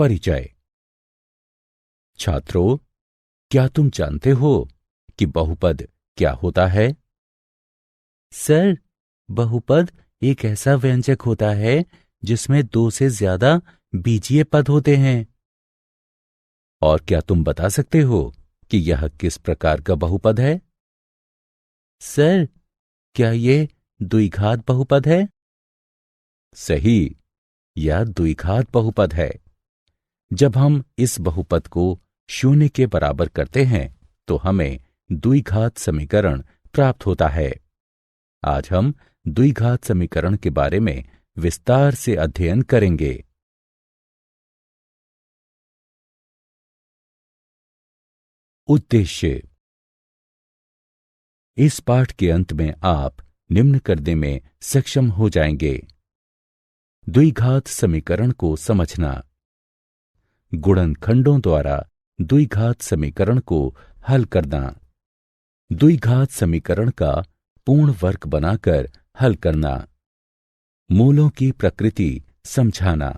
परिचय। छात्रों, क्या तुम जानते हो कि बहुपद क्या होता है? सर, बहुपद एक ऐसा व्यंजक होता है जिसमें दो से ज्यादा बीजीय पद होते हैं। और क्या तुम बता सकते हो कि यह किस प्रकार का बहुपद है? सर, क्या ये द्विघात बहुपद है? सही, यह द्विघात बहुपद है। जब हम इस बहुपद को शून्य के बराबर करते हैं तो हमें द्विघात समीकरण प्राप्त होता है। आज हम द्विघात समीकरण के बारे में विस्तार से अध्ययन करेंगे। उद्देश्य। इस पाठ के अंत में आप निम्न करने में सक्षम हो जाएंगे: द्विघात समीकरण को समझना, गुणनखंडों द्वारा द्विघात समीकरण को हल करना, द्विघात समीकरण का पूर्ण वर्ग बनाकर हल करना, मूलों की प्रकृति समझाना।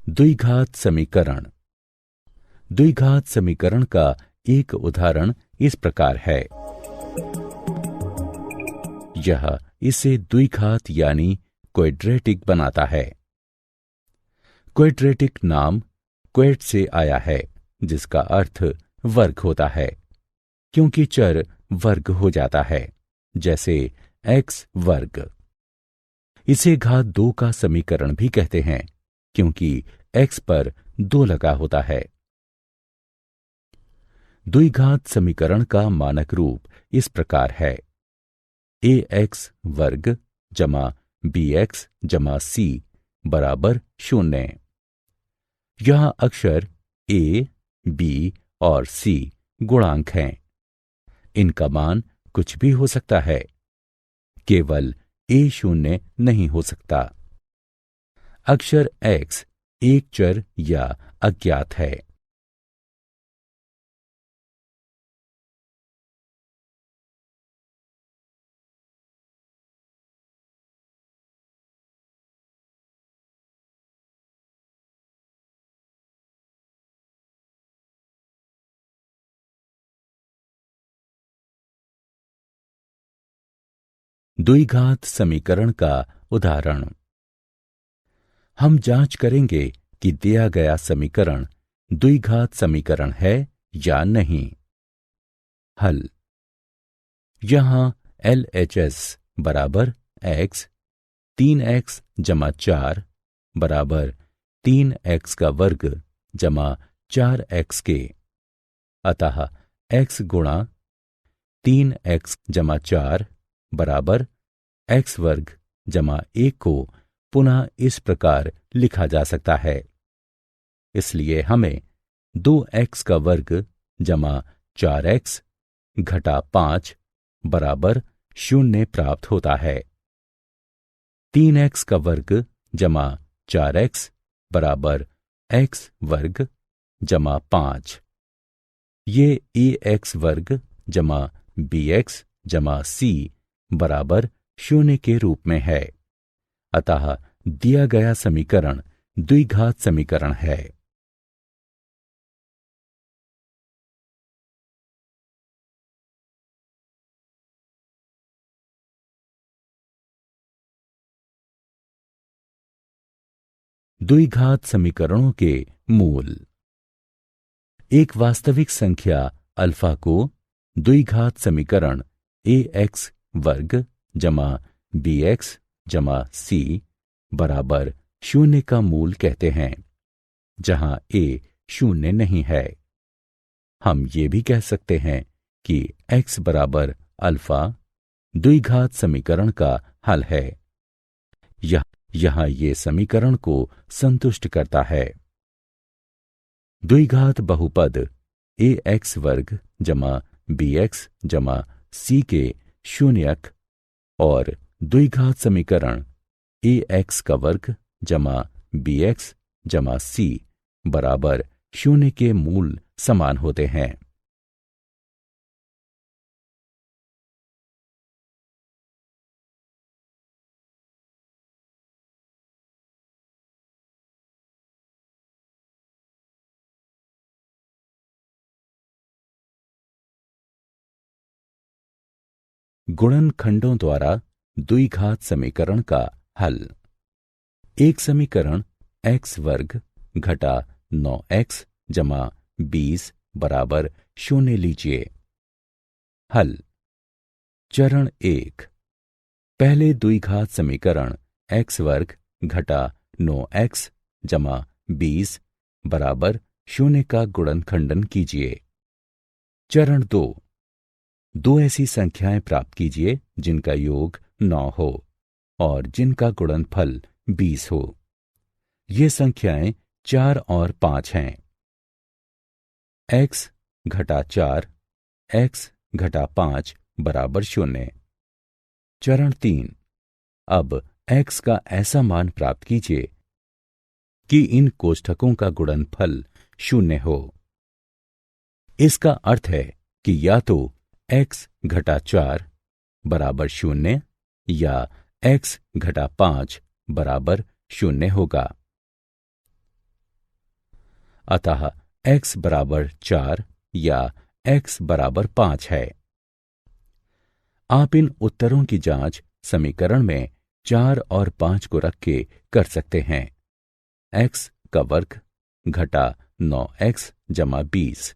द्विघात समीकरण। द्विघात समीकरण का एक उदाहरण इस प्रकार है। यह इसे द्विघात यानी क्वैड्रेटिक बनाता है। क्वैड्रेटिक नाम क्वैड से आया है, जिसका अर्थ वर्ग होता है, क्योंकि चर वर्ग हो जाता है, जैसे x वर्ग। इसे घात 2 का समीकरण भी कहते हैं, क्योंकि x पर 2 लगा होता है। द्विघात समीकरण का मानक रूप इस प्रकार है: ax वर्ग जमा bx जमा c बराबर 0। यहां अक्षर a, b और c गुणांक हैं। इनका मान कुछ भी हो सकता है, केवल a शून्य नहीं हो सकता। अक्षर x एक चर या अज्ञात है। द्विघात समीकरण का उदाहरण। हम जांच करेंगे कि दिया गया समीकरण द्विघात समीकरण है या नहीं। हल। यहां LHS बराबर x 3x जमा 4 बराबर 3x का वर्ग जमा 4x के। अतः x गुणा 3x जमा 4 बराबर x वर्ग जमा 1 को पुनः इस प्रकार लिखा जा सकता है। इसलिए हमें 2x का वर्ग जमा 4x घटा 5 बराबर 0 प्राप्त होता है। 3x का वर्ग जमा 4x बराबर x वर्ग जमा 5। ये ax वर्ग जमा bx जमा c बराबर 0 के रूप में है। अतः दिया गया समीकरण द्विघात समीकरण है। द्विघात समीकरणों के मूल। एक वास्तविक संख्या अल्फा को द्विघात समीकरण ax वर्ग जमा bx जमा c बराबर 0 का मूल कहते हैं, जहां a 0 नहीं है। हम ये भी कह सकते हैं कि x बराबर अल्फा द्विघात समीकरण का हल है। यहां ये समीकरण को संतुष्ट करता है। द्विघात बहुपद ax वर्ग जमा bx जमा c के शून्यक और द्विघात समीकरण ax का वर्ग जमा bx जमा c बराबर 0 के मूल समान होते हैं। गुणनखंडों द्वारा द्विघात समीकरण का हल। एक समीकरण x वर्ग घटा 9x जमा 20 बराबर 0 लीजिए। हल। चरण 1। पहले द्विघात समीकरण x वर्ग घटा 9x जमा 20 बराबर 0 का गुणनखंडन कीजिए। चरण 2। दो ऐसी संख्याएं प्राप्त कीजिए जिनका योग 9 हो और जिनका गुणनफल 20 हो। ये संख्याएं 4 और 5 हैं। x घटा 4 x घटा 5 बराबर 0। चरण 3। अब x का ऐसा मान प्राप्त कीजिए कि इन कोष्ठकों का गुणनफल 0 हो। इसका अर्थ है कि या तो x घटा 4 बराबर 0 या x घटा 5 बराबर 0 होगा। अतः x बराबर 4 या x बराबर 5 है। आप इन उत्तरों की जांच समीकरण में 4 और 5 को रख के कर सकते हैं। x का वर्ग घटा 9x जमा 20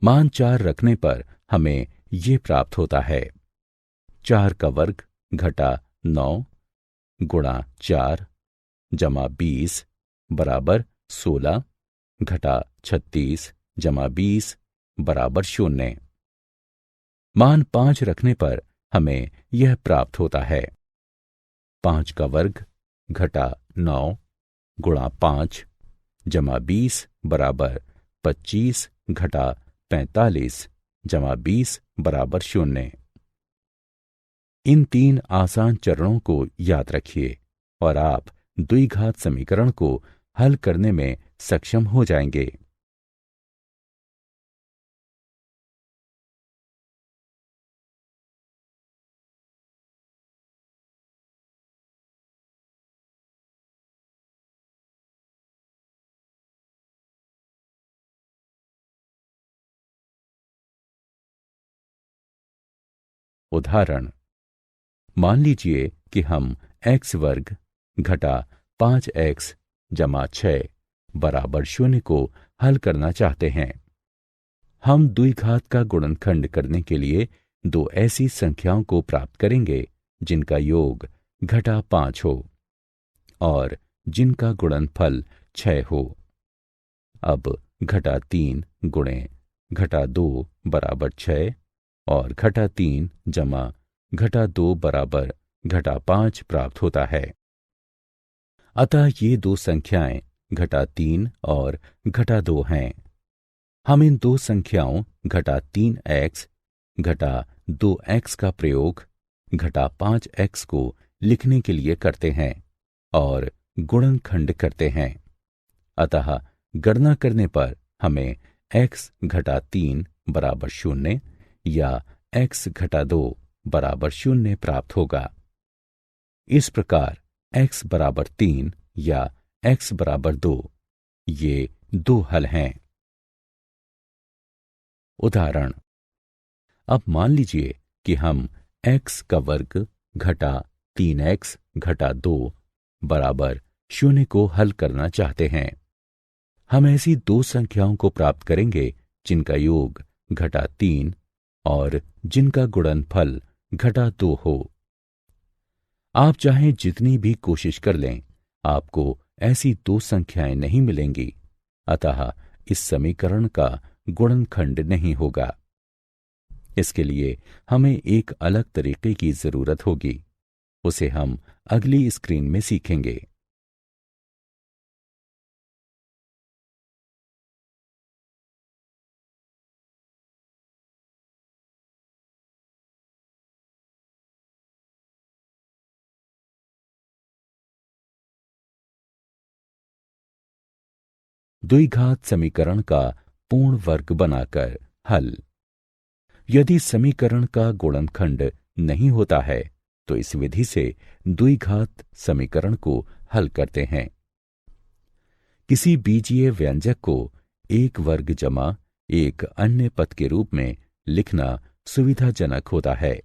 मान 4 रखने पर हमें ये प्राप्त होता है। 4 का वर्ग घटा 9 गुणा 4 जमा 20 बराबर 16 घटा 36 जमा 20 बराबर 0। मान 5 रखने पर हमें यह प्राप्त होता है। 5 का वर्ग घटा 9 गुणा 5 जमा 20 बराबर 25 घटा 45 जमा 20 बराबर 0। इन 3 आसान चरणों को याद रखिए और आप द्विघात समीकरण को हल करने में सक्षम हो जाएंगे। उदाहरण। मान लीजिए कि हम x वर्ग घटा 5x जमा 6 बराबर 0 को हल करना चाहते हैं। हम द्विघात का गुणनखंड करने के लिए दो ऐसी संख्याओं को प्राप्त करेंगे जिनका योग घटा 5 हो और जिनका गुणनफल 6 हो। अब घटा 3 गुणे घटा 2 बराबर 6 और घटा 3 जमा घटा 2 बराबर घटा 5 प्राप्त होता है। अतः ये दो संख्याएं घटा 3 और घटा 2 हैं। हम इन दो संख्याओं घटा 3x घटा 2x का प्रयोग घटा 5x को लिखने के लिए करते हैं और गुणनखंड करते हैं। अतः गणना करने पर हमें x घटा 3 बराबर 0 या x घटा 2 बराबर 0 प्राप्त होगा। इस प्रकार x बराबर 3 या x बराबर 2 ये दो हल हैं। उदाहरण। अब मान लीजिए कि हम x का वर्ग घटा 3x घटा 2 बराबर 0 को हल करना चाहते हैं। हम ऐसी दो संख्याओं को प्राप्त करेंगे जिनका योग घटा 3 और जिनका गुणनफल घटा 2 हो। आप चाहें जितनी भी कोशिश कर लें, आपको ऐसी दो संख्याएं नहीं मिलेंगी। अतः इस समीकरण का गुणनखंड नहीं होगा। इसके लिए हमें एक अलग तरीके की जरूरत होगी। उसे हम अगली स्क्रीन में सीखेंगे। द्विघात समीकरण का पूर्ण वर्ग बनाकर हल। यदि समीकरण का गुणनखंड नहीं होता है तो इस विधि से द्विघात समीकरण को हल करते हैं। किसी बीजीय व्यंजक को एक वर्ग जमा एक अन्य पद के रूप में लिखना सुविधाजनक होता है।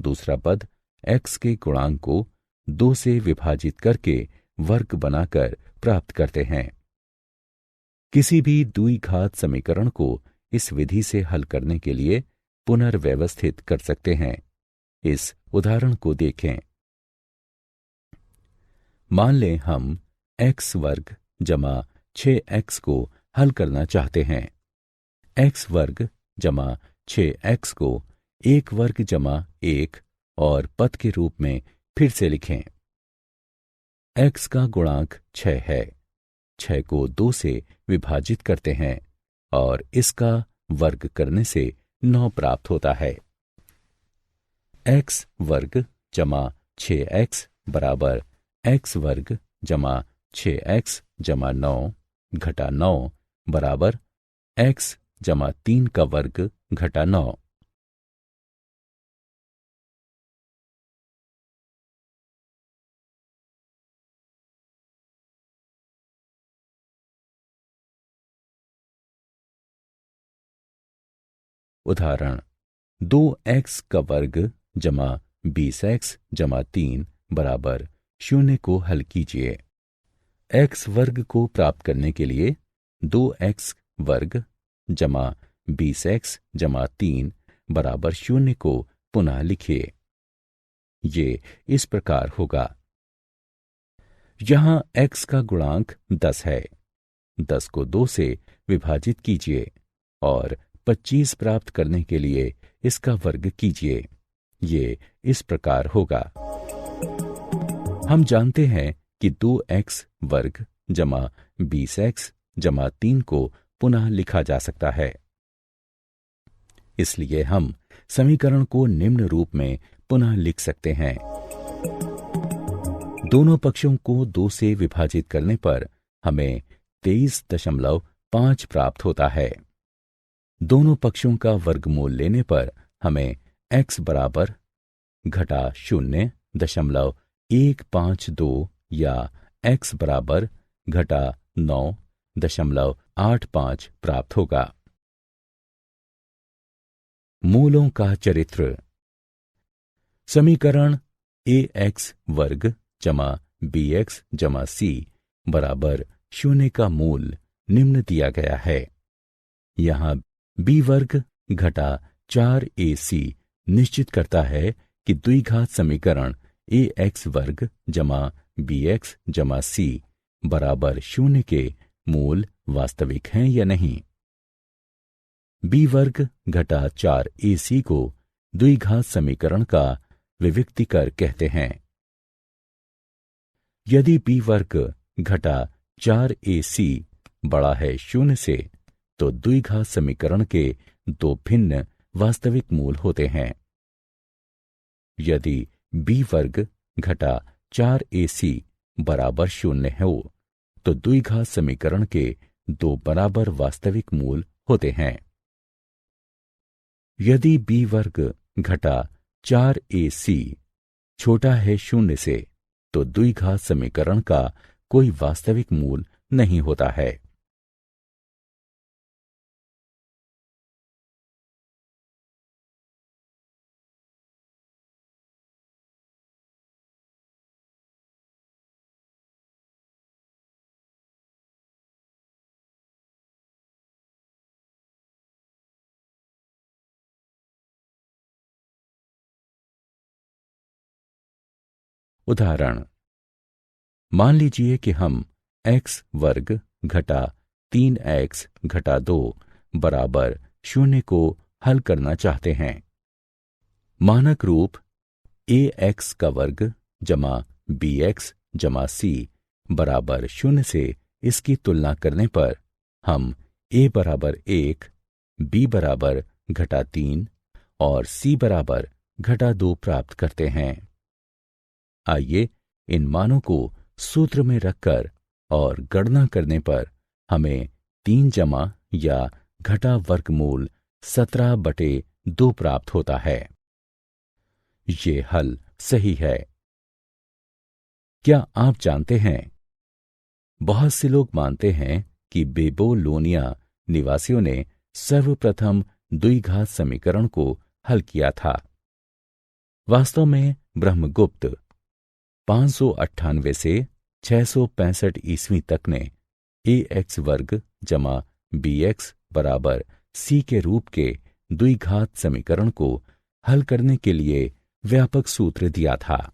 दूसरा पद x के गुणांक को 2 से विभाजित करके वर्ग बनाकर प्राप्त करते हैं। किसी भी द्विघात समीकरण को इस विधि से हल करने के लिए पुनर्व्यवस्थित कर सकते हैं। इस उदाहरण को देखें। मान लें हम x वर्ग जमा 6x को हल करना चाहते हैं। x वर्ग जमा 6x को 1 वर्ग जमा 1 और पद के रूप में फिर से लिखें। x का गुणांक 6 है। 6 को 2 से विभाजित करते हैं और इसका वर्ग करने से 9 प्राप्त होता है। x वर्ग जमा 6x बराबर x वर्ग जमा 6x जमा 9 घटा 9 बराबर x जमा 3 का वर्ग घटा 9। उदाहरण 2x का वर्ग जमा 20x जमा 3 बराबर 0 को हल कीजिए। x वर्ग को प्राप्त करने के लिए 2x वर्ग जमा 20x जमा 3 बराबर 0 को पुनः लिखिए। ये इस प्रकार होगा। यहां x का गुणांक 10 है। 10 को 2 से विभाजित कीजिए और 25 प्राप्त करने के लिए इसका वर्ग कीजिए। ये इस प्रकार होगा। हम जानते हैं कि 2x वर्ग जमा 20x जमा 3 को पुनः लिखा जा सकता है। इसलिए हम समीकरण को निम्न रूप में पुनः लिख सकते हैं। दोनों पक्षों को 2 से विभाजित करने पर हमें 23.5 प्राप्त होता है। दोनों पक्षों का वर्गमूल लेने पर हमें x बराबर घटा 0.152 या x बराबर घटा 9.85 प्राप्त होगा। मूलों का चरित्र। समीकरण ax वर्ग जमा bx जमा c बराबर 0 का मूल निम्न दिया गया है। यहां b वर्ग घटा 4ac निश्चित करता है कि द्विघात समीकरण ax वर्ग जमा bx जमा c बराबर 0 के मूल वास्तविक हैं या नहीं। b वर्ग घटा 4ac को द्विघात समीकरण का विविक्तिकर कहते हैं। यदि b वर्ग घटा 4ac बड़ा है 0 से तो द्विघात समीकरण के 2 भिन्न वास्तविक मूल होते हैं। यदि b वर्ग घटा 4ac बराबर 0 हो तो द्विघात समीकरण के 2 बराबर वास्तविक मूल होते हैं। यदि b वर्ग घटा 4ac छोटा है 0 से तो द्विघात समीकरण का कोई वास्तविक मूल नहीं होता है। उदाहरण मान लीजिए कि हम x वर्ग घटा 3x घटा 2 बराबर 0 को हल करना चाहते हैं। मानक रूप ax का वर्ग जमा bx जमा c बराबर 0 से इसकी तुलना करने पर हम a बराबर 1, b बराबर घटा 3 और c बराबर घटा 2 प्राप्त करते हैं। आइए इन मानों को सूत्र में रखकर और गणना करने पर हमें 3 जमा या घटा वर्गमूल 17/2 प्राप्त होता है। ये हल सही है। क्या आप जानते हैं, बहुत से लोग मानते हैं कि बेबोलोनिया निवासियों ने सर्वप्रथम द्विघात समीकरण को हल किया था। वास्तव में ब्रह्मगुप्त 598 से 665 ईस्वी तक ने ax वर्ग जमा bx बराबर c के रूप के द्विघात समीकरण को हल करने के लिए व्यापक सूत्र दिया था।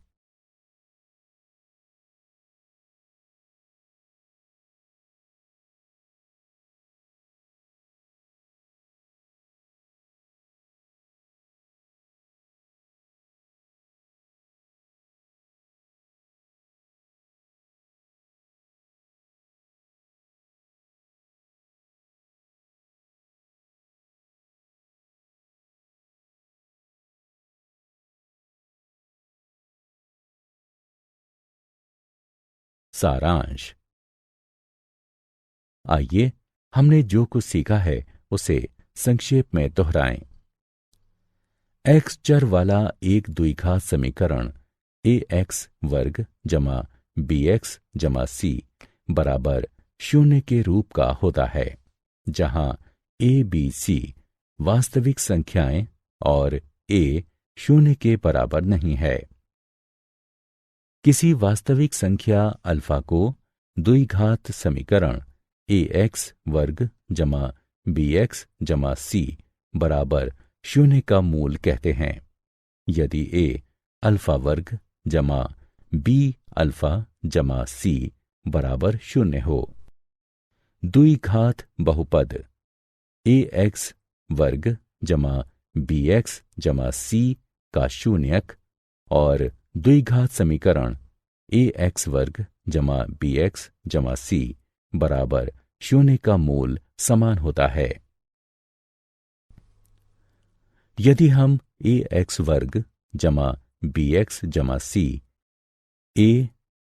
सारांश। आइए हमने जो कुछ सीखा है उसे संक्षेप में दोहराएं। x चर वाला एक द्विघात समीकरण ax वर्ग जमा bx जमा c बराबर 0 के रूप का होता है, जहां a b c वास्तविक संख्याएं और a 0 के बराबर नहीं है। किसी वास्तविक संख्या अल्फा को द्विघात समीकरण ax वर्ग जमा bx जमा c बराबर 0 का मूल कहते हैं यदि a अल्फा वर्ग जमा b अल्फा जमा c बराबर 0 हो। द्विघात बहुपद ax वर्ग जमा bx जमा c का शून्यक और द्विघात समीकरण ax वर्ग जमा bx जमा c बराबर 0 का मूल समान होता है। यदि हम ax वर्ग जमा bx जमा c a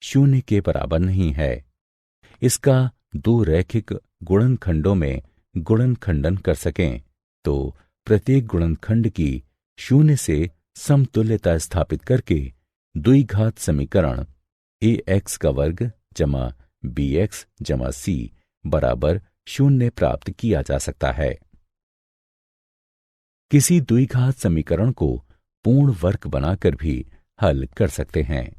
0 के बराबर नहीं है, इसका दो रैखिक गुणनखंडों में गुणनखंडन कर सकें तो प्रत्येक गुणनखंड की 0 से समतुल्यता स्थापित करके द्विघात समीकरण ax का वर्ग जमा bx जमा c बराबर 0 प्राप्त किया जा सकता है। किसी द्विघात समीकरण को पूर्ण वर्ग बनाकर भी हल कर सकते हैं।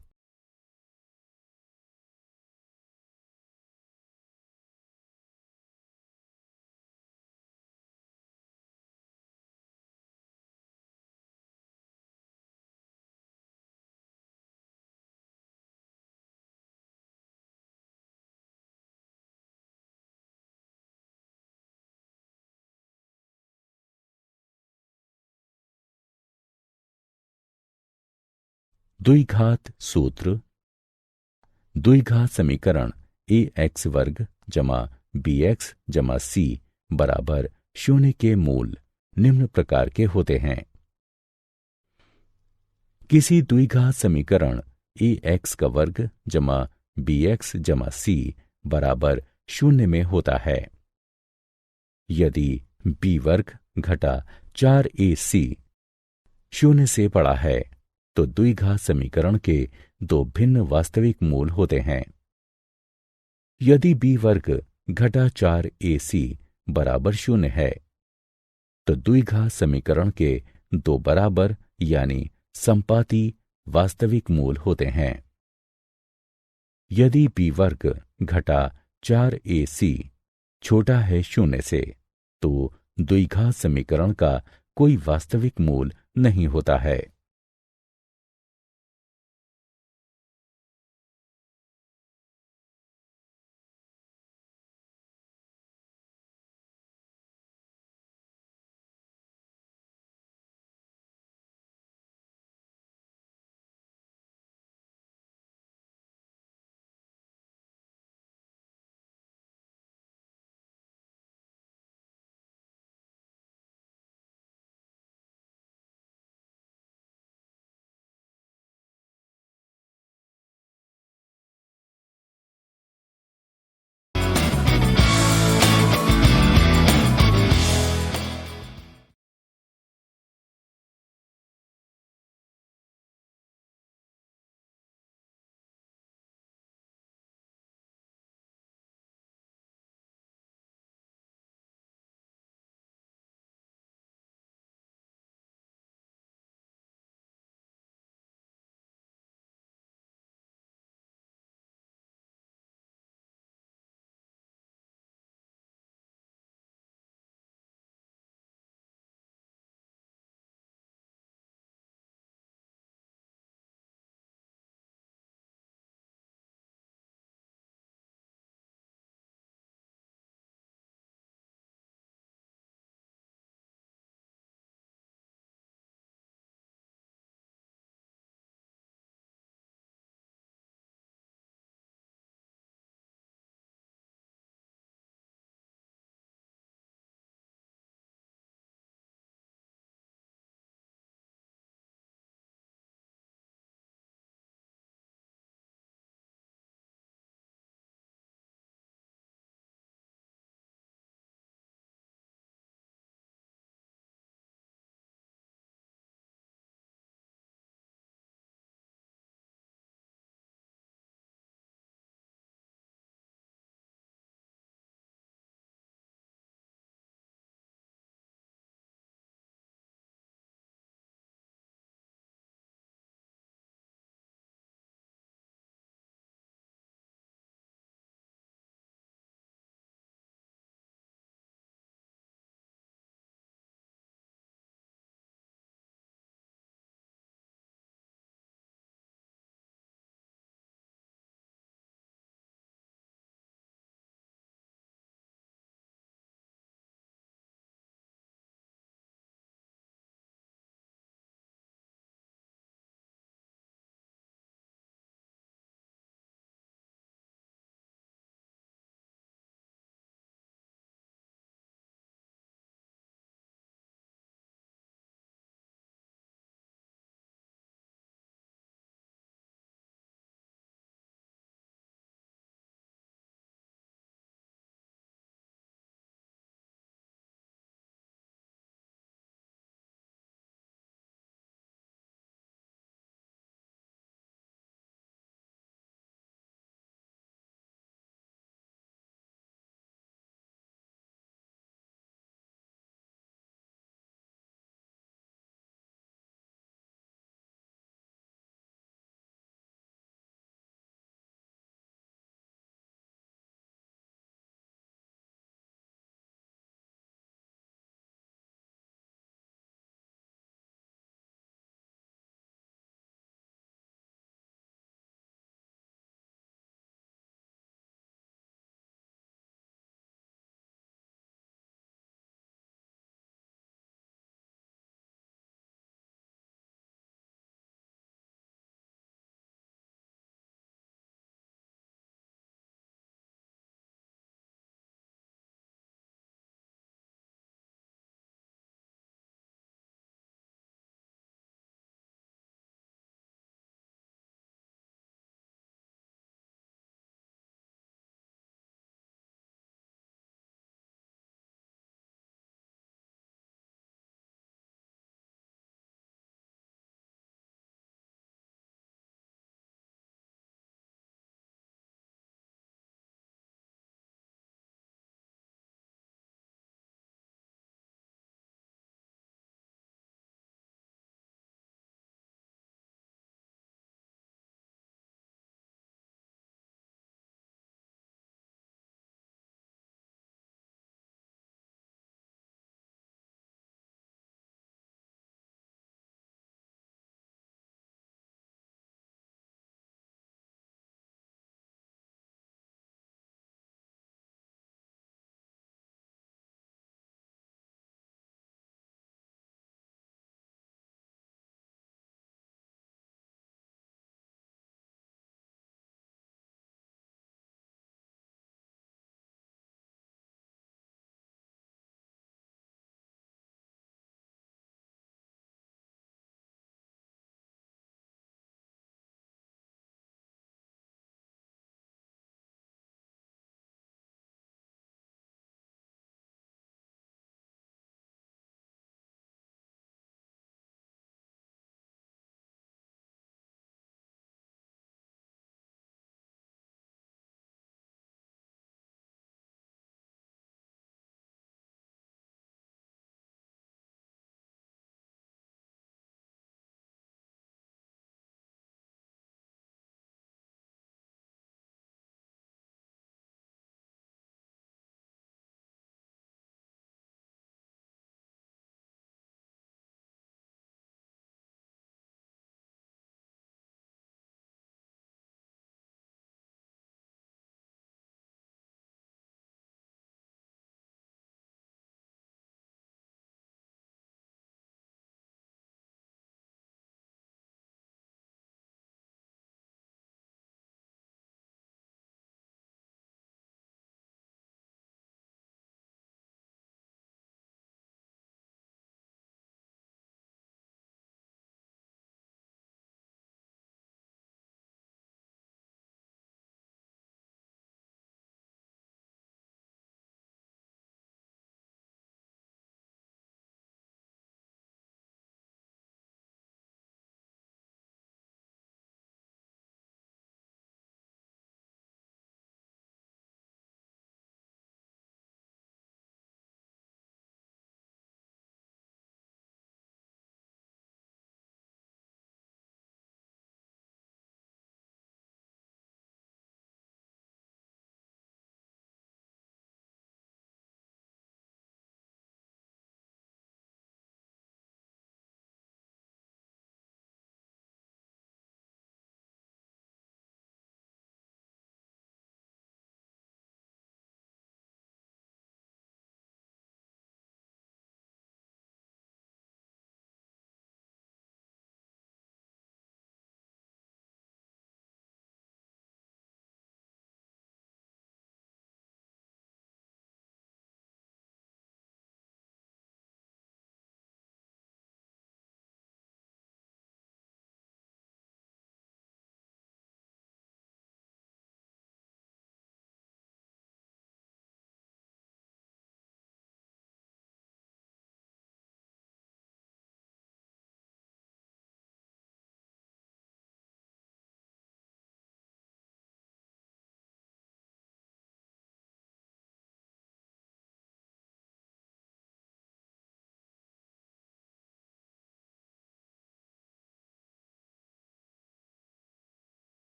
द्विघात सूत्र। द्विघात समीकरण ax वर्ग जमा bx जमा c बराबर 0 के मूल निम्न प्रकार के होते हैं। किसी द्विघात समीकरण ax का वर्ग जमा bx जमा c बराबर 0 में होता है यदि b वर्ग घटा 4ac 0 से बड़ा है तो द्विघात समीकरण के दो भिन्न वास्तविक मूल होते हैं। यदि b वर्ग घटा 4ac बराबर 0 है तो द्विघात समीकरण के दो बराबर यानी संपाती वास्तविक मूल होते हैं। यदि b वर्ग घटा 4ac छोटा है 0 से तो द्विघात समीकरण का कोई वास्तविक मूल नहीं होता है।